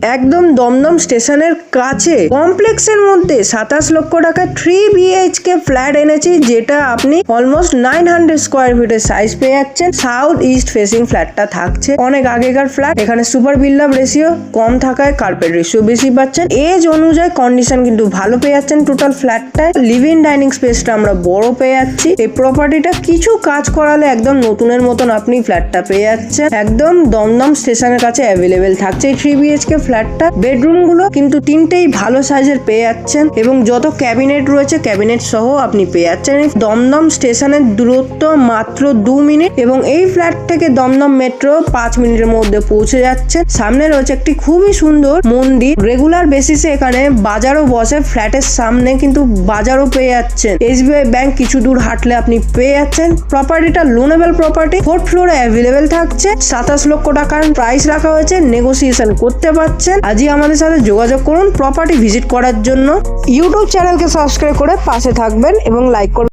একদম দমদম স্টেশনের কাছে কমপ্লেক্সের মধ্যে 27 লক্ষ টাকা 3 BHK ফ্ল্যাট এনেছি, যেটা আপনি অলমোস্ট 900 স্কোয়ার ফিটের সাইজ পেয়ে যাচ্ছেন। সাউথ ইস্ট ফেসিং ফ্ল্যাটটা থাকছে, অনেক আগেকার ফ্ল্যাট। এখানে সুপার বিল্ড আপ রেশিও কম থাকায় কার্পেট রেশিও বেশি পাচ্ছেন। এজ অনুযায়ী কন্ডিশন কিন্তু ভালো পেয়ে যাচ্ছেন। টোটাল ফ্ল্যাটটায় লিভ ইন ডাইনিং স্পেসটা আমরা বড় পেয়ে যাচ্ছি। এই প্রপার্টিটা কিছু কাজ করালে একদম নতুনের মতন আপনি ফ্ল্যাটটা পেয়ে যাচ্ছেন। একদম দমদম স্টেশনের কাছে অ্যাভেলেবেল থাকছে এই 3 BHK ফ্ল্যাটটা। বেডরুম গুলো কিন্তু তিনটেই ভালো সাইজের পেয়ে যাচ্ছেন এবং যত ক্যাবিনেট রয়েছে ক্যাবিনেট সহ আপনি পেয়ে যাচ্ছেন। দমদম স্টেশনের দূরত্ব মাত্র 2 মিনিট এবং এই ফ্ল্যাট থেকে দমদম মেট্রো 5 মিনিটের মধ্যে পৌঁছে যাচ্ছে। সামনে রয়েছে একটি খুবই সুন্দর মন্দির। রেগুলার বেসিসে এখানে বাজারও বসে। ফ্ল্যাটের সামনে কিন্তু বাজারও পেয়ে যাচ্ছেন। SBI ব্যাংক কিছু দূর হাঁটলে আপনি পেয়ে যাচ্ছেন। প্রপার্টিটা লোনেবল প্রপার্টি, 4th ফ্লোরে অ্যাভেলেবেল থাকছে। 27 লক্ষ টাকার প্রাইস রাখা হয়েছে, নেগোসিয়েশন করতে পারছেন। আজই আমাদের সাথে যোগাযোগ করুন প্রপার্টি ভিজিট করার জন্য। ইউটিউব চ্যানেলকে সাবস্ক্রাইব করে পাশে থাকবেন এবং লাইক করবেন।